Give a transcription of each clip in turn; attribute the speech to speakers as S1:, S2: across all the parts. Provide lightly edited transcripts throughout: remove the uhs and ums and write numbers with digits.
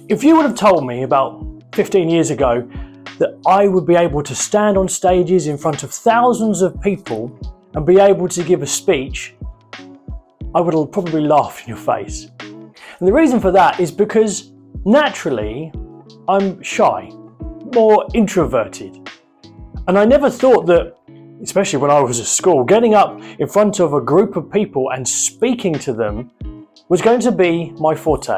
S1: If you would have told me about 15 years ago that I would be able to stand on stages in front of thousands of people and be able to give a speech, I would have probably laughed in your face. And the reason for that is because naturally I'm shy, more introverted. And I never thought that, especially when I was at school, getting up in front of a group of people and speaking to them was going to be my forte.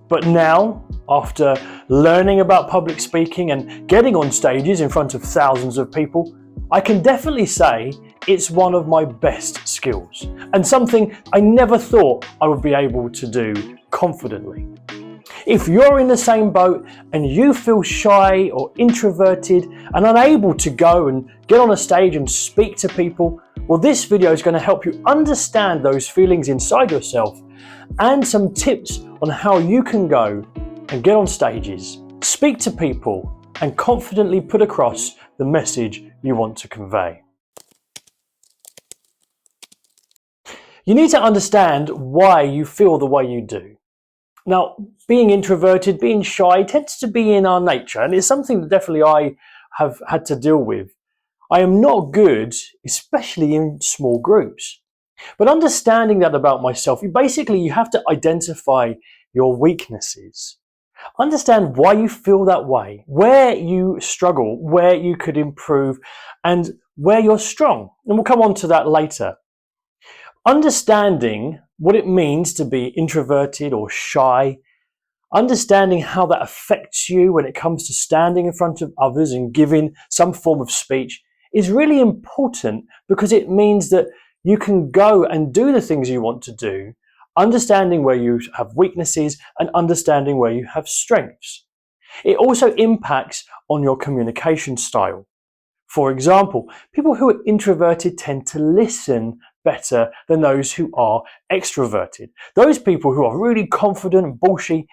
S1: But now, after learning about public speaking and getting on stages in front of thousands of people, I can definitely say it's one of my best skills and something I never thought I would be able to do confidently. If you're in the same boat and you feel shy or introverted and unable to go and get on a stage and speak to people, well, this video is going to help you understand those feelings inside yourself and some tips on how you can go and get on stages, speak to people, and confidently put across the message you want to convey. You need to understand why you feel the way you do. Now, being introverted, being shy tends to be in our nature, and it's something that definitely I have had to deal with. I am not good, especially in small groups. But understanding that about myself, you have to identify your weaknesses. Understand why you feel that way, where you struggle, where you could improve, and where you're strong. And we'll come on to that later. Understanding what it means to be introverted or shy, understanding how that affects you when it comes to standing in front of others and giving some form of speech is really important, because it means that you can go and do the things you want to do, understanding where you have weaknesses and understanding where you have strengths. It also impacts on your communication style. For example, people who are introverted tend to listen better than those who are extroverted. Those people who are really confident and bullshy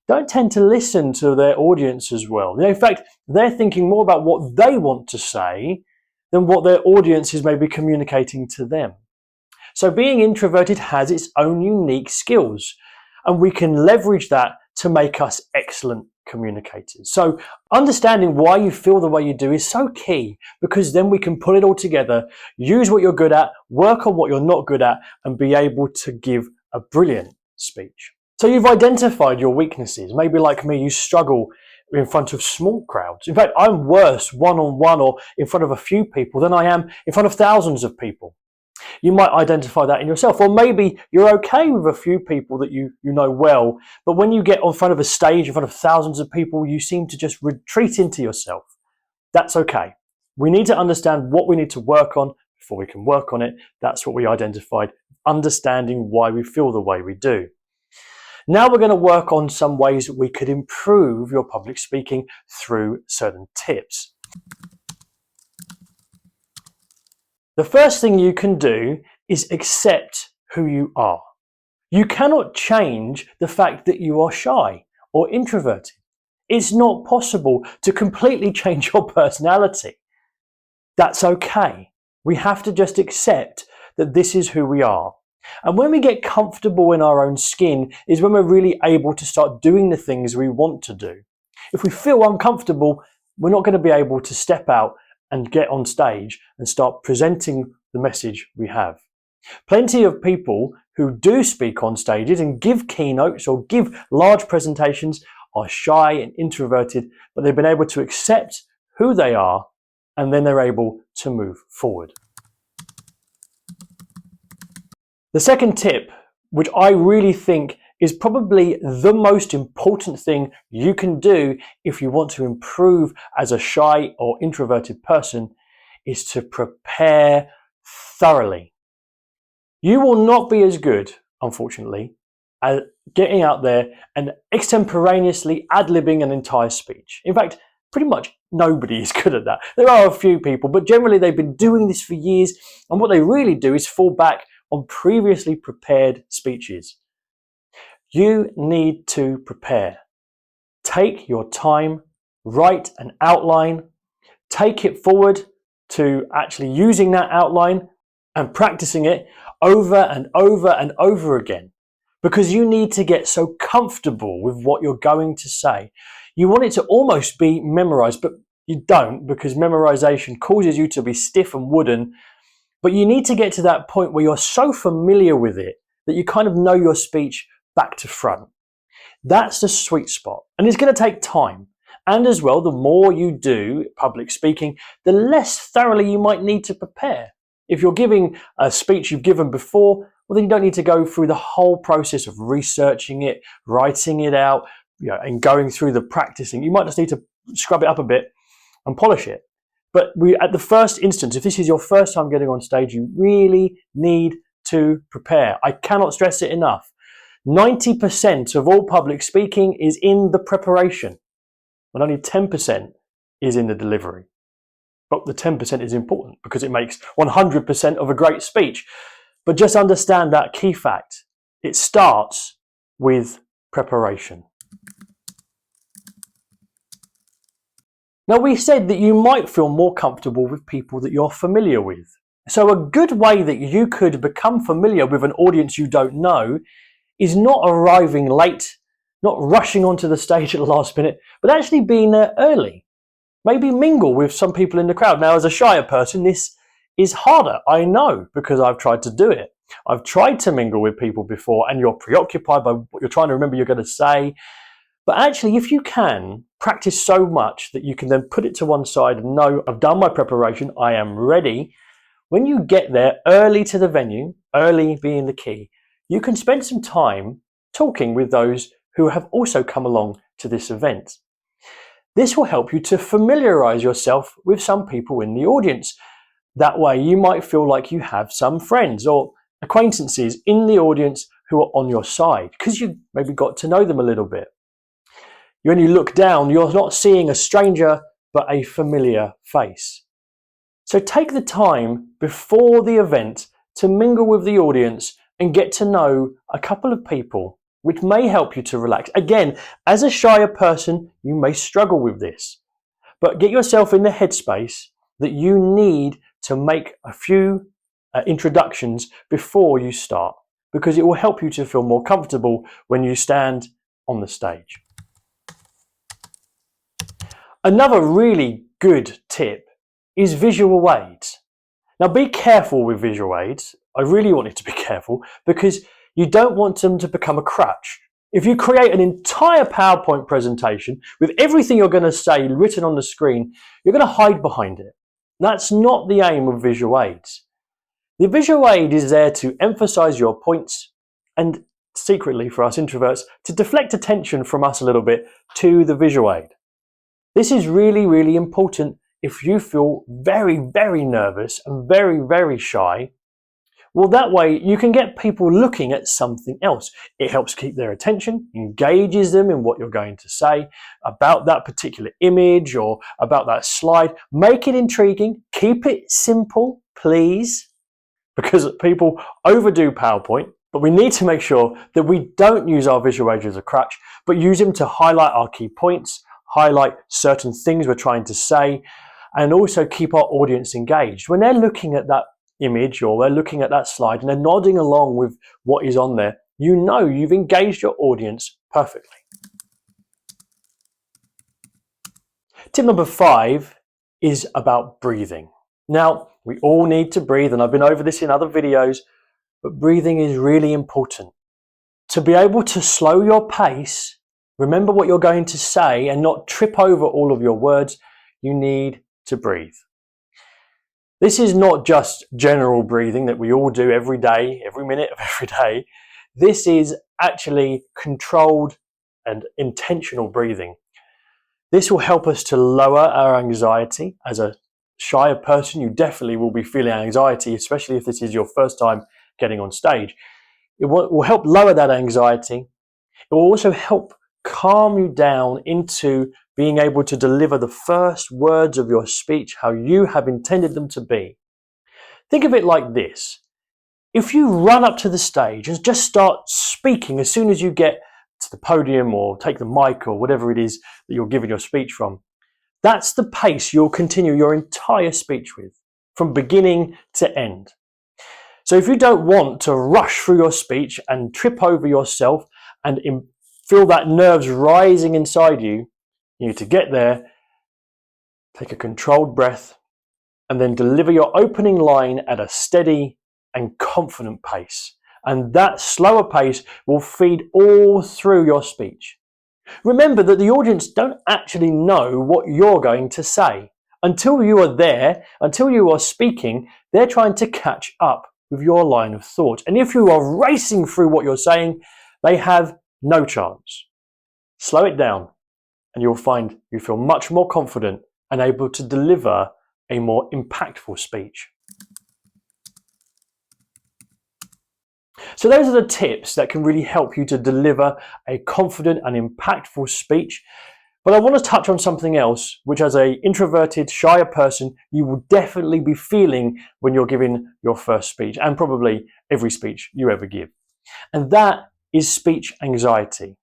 S1: don't tend to listen to their audience as well. In fact, they're thinking more about what they want to say than what their audience is maybe communicating to them. So being introverted has its own unique skills, and we can leverage that to make us excellent communicators. So understanding why you feel the way you do is so key, because then we can put it all together, use what you're good at, work on what you're not good at, and be able to give a brilliant speech. So you've identified your weaknesses. Maybe like me, you struggle in front of small crowds. In fact, I'm worse one-on-one or in front of a few people than I am in front of thousands of people. You might identify that in yourself, or maybe you're okay with a few people that you know well, but when you get in front of a stage in front of thousands of people, you seem to just retreat into yourself. That's okay. We need to understand what we need to work on before we can work on it. That's what we identified, understanding why we feel the way we do. Now we're going to work on some ways that we could improve your public speaking through certain tips. The first thing you can do is accept who you are. You cannot change the fact that you are shy or introverted. It's not possible to completely change your personality. That's okay. We have to just accept that this is who we are. And when we get comfortable in our own skin is when we're really able to start doing the things we want to do. If we feel uncomfortable, we're not going to be able to step out and get on stage and start presenting the message we have. Plenty of people who do speak on stages and give keynotes or give large presentations are shy and introverted, but they've been able to accept who they are, and then they're able to move forward. The second tip, which I really think is probably the most important thing you can do if you want to improve as a shy or introverted person, is to prepare thoroughly. You will not be as good, unfortunately, at getting out there and extemporaneously ad-libbing an entire speech. In fact, pretty much nobody is good at that. There are a few people, but generally they've been doing this for years, and what they really do is fall back on previously prepared speeches. You need to prepare. Take your time, write an outline, take it forward to actually using that outline and practicing it over and over and over again. because you need to get so comfortable with what you're going to say. You want it to almost be memorized, but you don't, because memorization causes you to be stiff and wooden. But you need to get to that point where you're so familiar with it that you kind of know your speech back to front. That's the sweet spot. And it's going to take time. And as well, the more you do public speaking, the less thoroughly you might need to prepare. If you're giving a speech you've given before, well, then you don't need to go through the whole process of researching it, writing it out, and going through the practicing. You might just need to scrub it up a bit and polish it. But at the first instance, if this is your first time getting on stage, you really need to prepare. I cannot stress it enough. 90% of all public speaking is in the preparation, and only 10% is in the delivery. But the 10% is important because it makes 100% of a great speech. But just understand that key fact. It starts with preparation. Now, we said that you might feel more comfortable with people that you're familiar with. So a good way that you could become familiar with an audience you don't know is not arriving late, not rushing onto the stage at the last minute, but actually being there early. Maybe mingle with some people in the crowd. Now, as a shyer person, this is harder. I know, because I've tried to do it. I've tried to mingle with people before, and you're preoccupied by what you're trying to remember you're going to say. But actually, if you can practice so much that you can then put it to one side and know, I've done my preparation, I am ready. When you get there early to the venue, early being the key, you can spend some time talking with those who have also come along to this event. This will help you to familiarize yourself with some people in the audience. That way you might feel like you have some friends or acquaintances in the audience who are on your side because you maybe got to know them a little bit. When you look down, you're not seeing a stranger but a familiar face. So take the time before the event to mingle with the audience and get to know a couple of people, which may help you to relax. Again, as a shyer person, you may struggle with this, but get yourself in the headspace that you need to make a few introductions before you start, because it will help you to feel more comfortable when you stand on the stage. Another really good tip is visual aids. Now, be careful with visual aids. I really want you to be careful because you don't want them to become a crutch. If you create an entire PowerPoint presentation with everything you're going to say written on the screen, you're going to hide behind it. That's not the aim of visual aids. The visual aid is there to emphasize your points and, secretly for us introverts, to deflect attention from us a little bit to the visual aid. This is really, really important if you feel very, very nervous and very, very shy. Well, that way you can get people looking at something else. It helps keep their attention, engages them in what you're going to say about that particular image or about that slide. Make it intriguing. Keep it simple, please, because people overdo PowerPoint. But we need to make sure that we don't use our visual aids as a crutch, but use them to highlight our key points, highlight certain things we're trying to say, and also keep our audience engaged. When they're looking at that image or they're looking at that slide and they're nodding along with what is on there, you know you've engaged your audience perfectly. Tip number 5 is about breathing. Now, we all need to breathe, and I've been over this in other videos, but breathing is really important. To be able to slow your pace, remember what you're going to say and not trip over all of your words, you need to breathe. This is not just general breathing that we all do every day, every minute of every day. This is actually controlled and intentional breathing. This will help us to lower our anxiety. As a shyer person, you definitely will be feeling anxiety, especially if this is your first time getting on stage. It will help lower that anxiety. It will also help calm you down into being able to deliver the first words of your speech how you have intended them to be. Think of it like this. If you run up to the stage and just start speaking as soon as you get to the podium or take the mic or whatever it is that you're giving your speech from, that's the pace you'll continue your entire speech with, from beginning to end. So if you don't want to rush through your speech and trip over yourself and feel that nerves rising inside you, you need to get there, take a controlled breath, and then deliver your opening line at a steady and confident pace. And that slower pace will feed all through your speech. Remember that the audience don't actually know what you're going to say. Until you are there, until you are speaking, they're trying to catch up with your line of thought. And if you are racing through what you're saying, they have no chance. Slow it down, and you'll find you feel much more confident and able to deliver a more impactful speech. So those are the tips that can really help you to deliver a confident and impactful speech. But I want to touch on something else, which as an introverted, shyer person, you will definitely be feeling when you're giving your first speech, and probably every speech you ever give. And that is speech anxiety.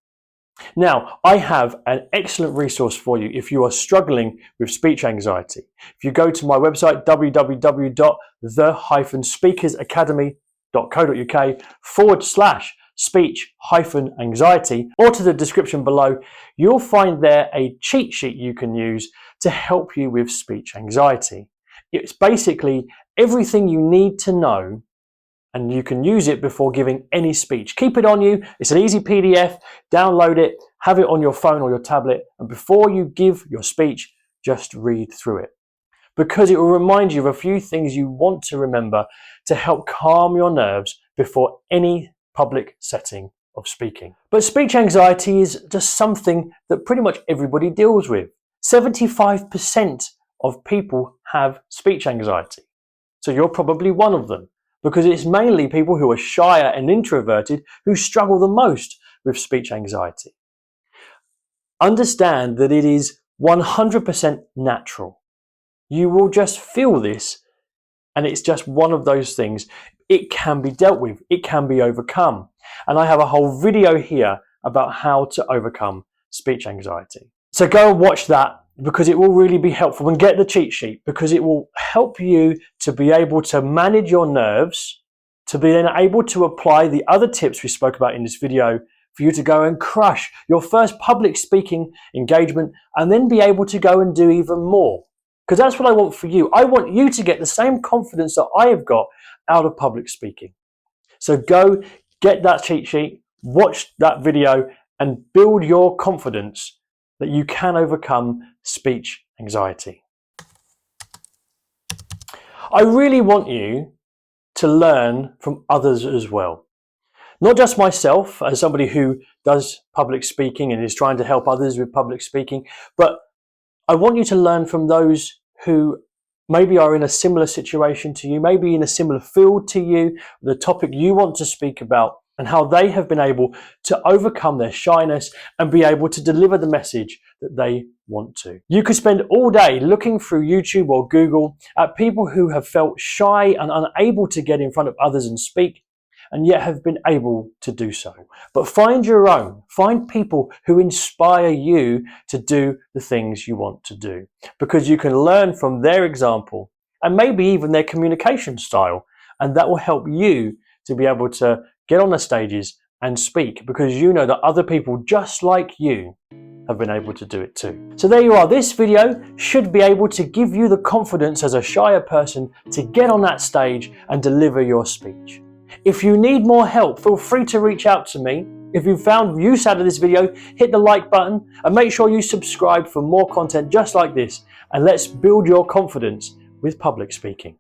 S1: Now, I have an excellent resource for you if you are struggling with speech anxiety. If you go to my website, www.the-speakersacademy.co.uk/speech-anxiety, or to the description below, you'll find there a cheat sheet you can use to help you with speech anxiety. It's basically everything you need to know, and you can use it before giving any speech. Keep it on you. It's an easy PDF. Download it, have it on your phone or your tablet, and before you give your speech, just read through it. Because it will remind you of a few things you want to remember to help calm your nerves before any public setting of speaking. But speech anxiety is just something that pretty much everybody deals with. 75% of people have speech anxiety. So you're probably one of them, because it's mainly people who are shyer and introverted who struggle the most with speech anxiety. Understand that it is 100% natural. You will just feel this, and it's just one of those things. It can be dealt with, it can be overcome. And I have a whole video here about how to overcome speech anxiety. So go and watch that, because it will really be helpful, and get the cheat sheet, because it will help you to be able to manage your nerves, to be then able to apply the other tips we spoke about in this video for you to go and crush your first public speaking engagement, and then be able to go and do even more. Because that's what I want for you. I want you to get the same confidence that I have got out of public speaking. So go get that cheat sheet, watch that video, and build your confidence that you can overcome speech anxiety. I really want you to learn from others as well. Not just myself as somebody who does public speaking and is trying to help others with public speaking, but I want you to learn from those who maybe are in a similar situation to you, maybe in a similar field to you, the topic you want to speak about, and how they have been able to overcome their shyness and be able to deliver the message that they want to. You could spend all day looking through YouTube or Google at people who have felt shy and unable to get in front of others and speak, and yet have been able to do so. But find your own. Find people who inspire you to do the things you want to do, because you can learn from their example and maybe even their communication style, and that will help you to be able to get on the stages and speak, because you know that other people just like you have been able to do it too. So there you are. This video should be able to give you the confidence as a shyer person to get on that stage and deliver your speech. If you need more help, feel free to reach out to me. If you found use out of this video, hit the like button and make sure you subscribe for more content just like this, and let's build your confidence with public speaking.